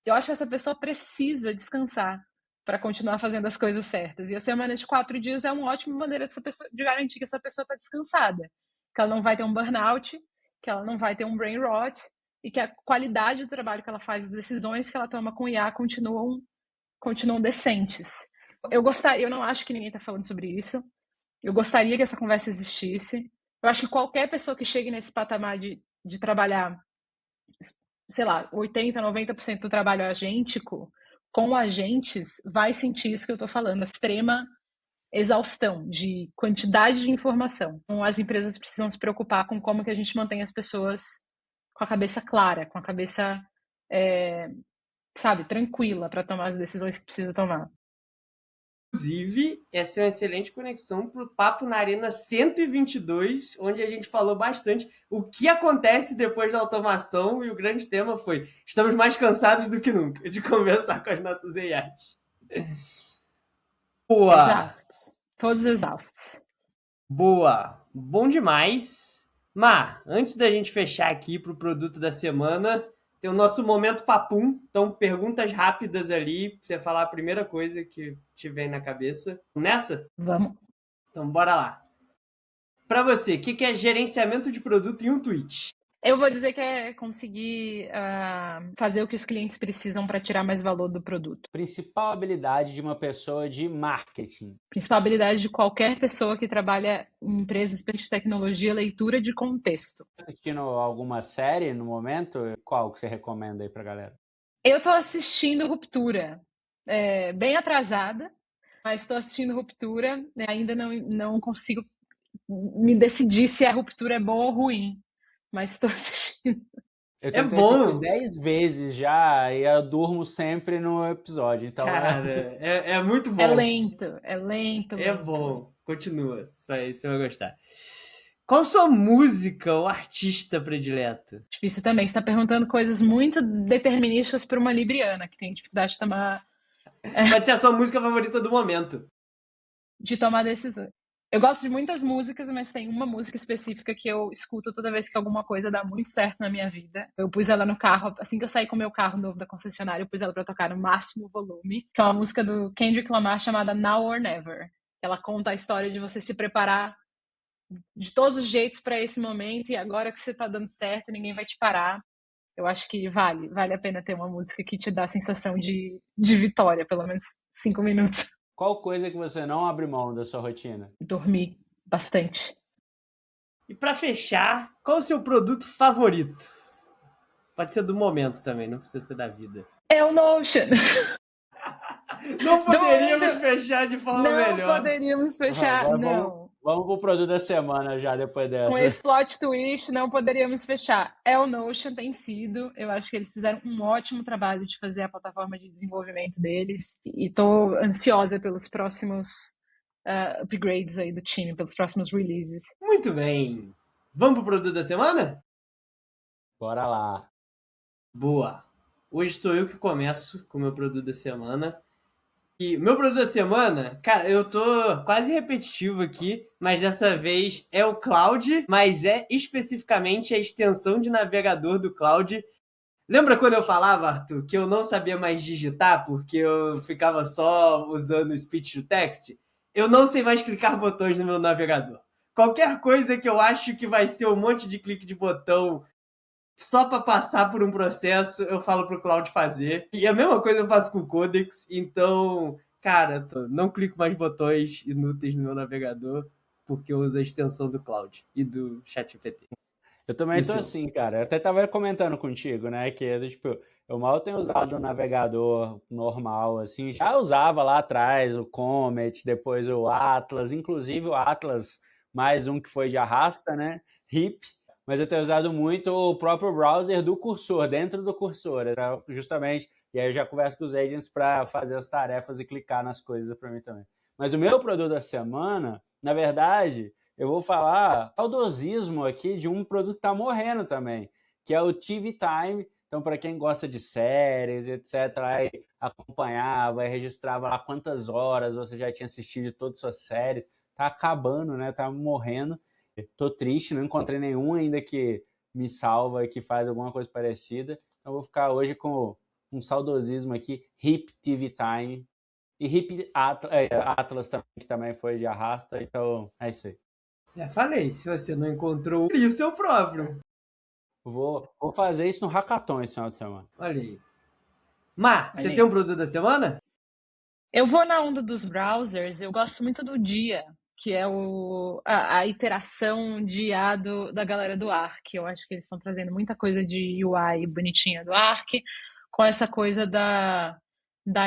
eu acho que essa pessoa precisa descansar para continuar fazendo as coisas certas. E a semana de 4 dias é uma ótima maneira de garantir que essa pessoa está descansada, que ela não vai ter um burnout, que ela não vai ter um brain rot, e que a qualidade do trabalho que ela faz, as decisões que ela toma com IA continuam decentes. Eu não acho que ninguém está falando sobre isso. Eu gostaria que essa conversa existisse. Eu acho que qualquer pessoa que chegue nesse patamar de trabalhar, sei lá, 80%, 90% do trabalho agêntico, com agentes, vai sentir isso que eu estou falando, a extrema exaustão de quantidade de informação. Então, as empresas precisam se preocupar com como que a gente mantém as pessoas com a cabeça clara, com a cabeça, sabe, tranquila para tomar as decisões que precisa tomar. Inclusive, essa é uma excelente conexão para o Papo na Arena 122, onde a gente falou bastante o que acontece depois da automação, e o grande tema foi: estamos mais cansados do que nunca de conversar com as nossas AIs. Boa! Exaustos. Todos exaustos. Boa! Bom demais! Mar, antes da gente fechar aqui para o produto da semana, tem o nosso momento papum. Então, perguntas rápidas ali, pra você falar a primeira coisa que te vem na cabeça. Nessa? Vamos. Então, bora lá. Para você, o que é gerenciamento de produto em um tweet? Eu vou dizer que é conseguir fazer o que os clientes precisam para tirar mais valor do produto. Principal habilidade de uma pessoa de marketing. Principal habilidade de qualquer pessoa que trabalha em empresas de tecnologia, leitura de contexto. Assistindo alguma série no momento? Qual que você recomenda aí pra galera? Eu tô assistindo Ruptura. bem atrasada, mas estou assistindo Ruptura, né? Ainda não consigo me decidir se a Ruptura é boa ou ruim, mas estou assistindo. Eu É tentei assistir bom! 10 vezes já e eu durmo sempre no episódio. Então Cara, é muito É bom. lento, lento. É bom. Continua. Você vai gostar. Qual sua música ou artista predileto? Difícil também. Você está perguntando coisas muito deterministas para uma libriana, que tem dificuldade Pode ser a sua música favorita do momento. de tomar decisões. Eu gosto de muitas músicas, mas tem uma música específica que eu escuto toda vez que alguma coisa dá muito certo na minha vida. Eu pus ela no carro, assim que eu saí com o meu carro novo da concessionária, eu pus ela para tocar no máximo volume, que é uma música do Kendrick Lamar chamada Now or Never. Ela conta a história de você se preparar de todos os jeitos para esse momento e agora que você tá dando certo, ninguém vai te parar. Eu acho que vale a pena ter uma música que te dá a sensação de vitória, pelo menos 5 minutos. qual coisa que você não abre mão da sua rotina? Dormir bastante. E pra fechar, qual o seu produto favorito? Pode ser do momento também, não precisa ser da vida. É o Notion. Não poderíamos Doido. fechar de forma Não melhor. poderíamos fechar, Agora não. Vamos pro produto da semana já depois Com dessa. esse plot twist, não poderíamos fechar. É o Notion, tem sido. Eu acho que eles fizeram um ótimo trabalho de fazer a plataforma de desenvolvimento deles. E tô ansiosa pelos próximos upgrades aí do time, pelos próximos releases. Muito bem. Vamos pro produto da semana? Bora lá. Boa. Hoje sou eu que começo com o meu produto da semana. E o meu produto da semana, cara, eu tô quase repetitivo aqui, mas dessa vez é o Cloud, mas é especificamente a extensão de navegador do Cloud. Lembra quando eu falava, Arthur, que eu não sabia mais digitar porque eu ficava só usando speech to text? Eu não sei mais clicar botões no meu navegador. Qualquer coisa que eu acho que vai ser um monte de clique de botão só para passar por um processo, eu falo pro Cloud fazer. E a mesma coisa eu faço com o Codex. Então, cara, não clico mais botões inúteis no meu navegador porque eu uso a extensão do Cloud e do ChatGPT. Eu também tô assim, cara. Eu até tava comentando contigo, né? Que tipo, eu mal tenho usado o navegador normal, assim. Já usava lá atrás o Comet, depois o Atlas, inclusive o Atlas, mais um que foi de arrasta, né? RIP. Mas eu tenho usado muito o próprio browser do cursor, dentro do cursor, justamente. E aí eu já converso com os agents para fazer as tarefas e clicar nas coisas para mim também. Mas o meu produto da semana, na verdade, eu vou falar saudosismo aqui de um produto que está morrendo também, que é o TV Time. Então, para quem gosta de séries, etc., vai acompanhar, vai registrar lá quantas horas você já tinha assistido de todas as suas séries. Tá acabando, né? Tá morrendo. Tô triste, não encontrei nenhum ainda que me salva e que faz alguma coisa parecida. Então, vou ficar hoje com um saudosismo aqui, Hip TV Time. E Hip Atlas também, que também foi de arrasta. Então, é isso aí. Já falei, se você não encontrou, crie o seu próprio. Vou fazer isso no Hackathon esse final de semana. Olha aí. Mar, você tem um produto da semana? Eu vou na onda dos browsers, eu gosto muito do Dia, que é a iteração de IA da galera do Arc. Eu acho que eles estão trazendo muita coisa de UI bonitinha do Arc, com essa coisa da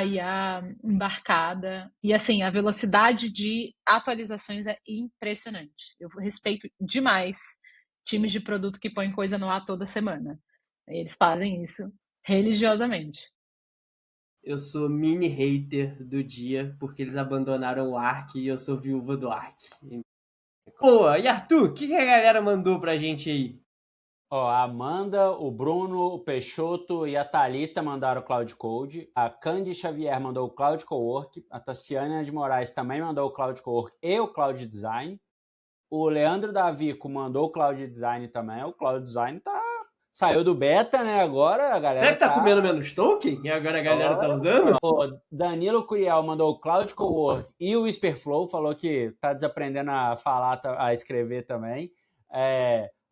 IA embarcada. E assim, a velocidade de atualizações é impressionante. Eu respeito demais times de produto que põem coisa no ar toda semana. Eles fazem isso religiosamente. Eu sou mini hater do Dia, porque eles abandonaram o Ark e eu sou viúva do Ark. Boa, e Arthur, o que a galera mandou pra gente aí? Ó, a Amanda, o Bruno, o Peixoto e a Thalita mandaram o Cloud Code. A Candy Xavier mandou o Cloud Cowork. A Tassiana de Moraes também mandou o Cloud Cowork e o Cloud Design. O Leandro Davico mandou o Cloud Design também. O Cloud Design saiu do beta, né? Agora a galera. Será que tá comendo menos token? E agora a galera tá usando? O Danilo Curiel mandou o Cloud Cowork e o Whisperflow, falou que tá desaprendendo a falar, a escrever também.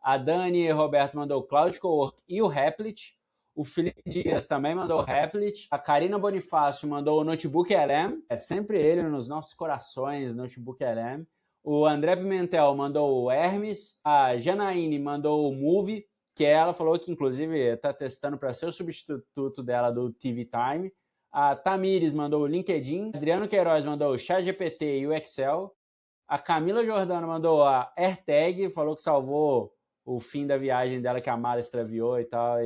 A Dani Roberto mandou o Cloud Cowork e o Replit. O Felipe Dias também mandou o Replit. A Karina Bonifácio mandou o Notebook LM. É sempre ele nos nossos corações, Notebook LM. O André Pimentel mandou o Hermes. A Janaíne mandou o Move, que ela falou que, inclusive, está testando para ser o substituto dela do TV Time. A Tamires mandou o LinkedIn. Adriano Queiroz mandou o ChatGPT e o Excel. A Camila Jordano mandou a AirTag, falou que salvou o fim da viagem dela, que a mala extraviou e tal.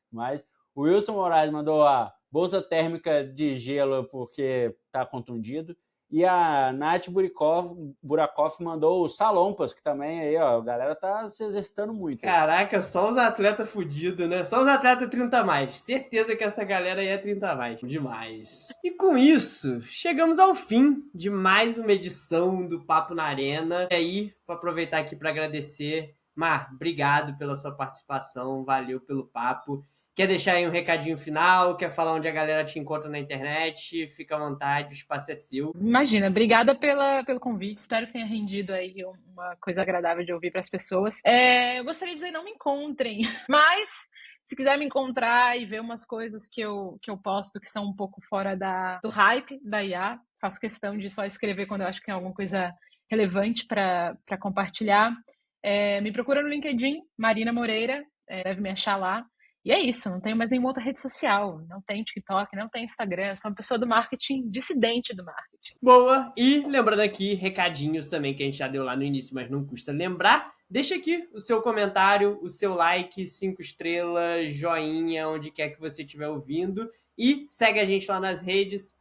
Mas o Wilson Moraes mandou a bolsa térmica de gelo porque tá contundido. E a Nath Burakoff mandou o Salompas, que também aí, ó, a galera tá se exercitando muito. Caraca, só os atletas fudidos, né? Só os atletas 30 a mais. Certeza que essa galera aí é 30 a mais. Demais. E com isso, chegamos ao fim de mais uma edição do Papo na Arena. E aí, vou aproveitar aqui para agradecer. Mar, obrigado pela sua participação, valeu pelo papo. Quer deixar aí um recadinho final? Quer falar onde a galera te encontra na internet? Fica à vontade, o espaço é seu. Imagina, obrigada pelo convite. Espero que tenha rendido aí uma coisa agradável de ouvir para as pessoas. Eu gostaria de dizer, não me encontrem, mas se quiser me encontrar e ver umas coisas que eu posto que são um pouco fora do hype da IA, faço questão de só escrever quando eu acho que tem alguma coisa relevante para compartilhar. Me procura no LinkedIn, Marina Moreira, deve me achar lá. E é isso, não tenho mais nenhuma outra rede social, não tem TikTok, não tem Instagram, eu sou uma pessoa do marketing, dissidente do marketing. Boa! E lembrando aqui, recadinhos também que a gente já deu lá no início, mas não custa lembrar. Deixa aqui o seu comentário, o seu like, 5 estrelas, joinha, onde quer que você estiver ouvindo. E segue a gente lá nas redes,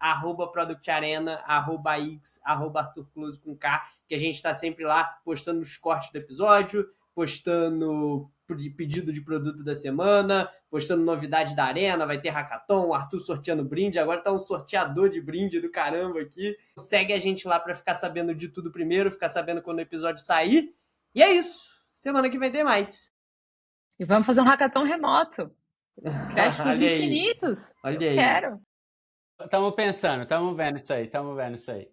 @ProductArena, @X, @ArthurClose com K, que a gente está sempre lá postando os cortes do episódio, postando pedido de produto da semana, postando novidade da Arena, vai ter hackathon, o Arthur sorteando brinde, agora tá um sorteador de brinde do caramba aqui. Segue a gente lá para ficar sabendo de tudo primeiro, ficar sabendo quando o episódio sair. E é isso, semana que vem tem mais. E vamos fazer um hackathon remoto. Créditos Olha aí. infinitos. Olha aí. Quero. Estamos pensando, estamos vendo isso aí.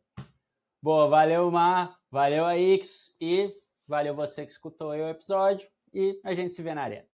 Boa, valeu, Mar, valeu, AX, e valeu você que escutou aí o episódio, e a gente se vê na arena.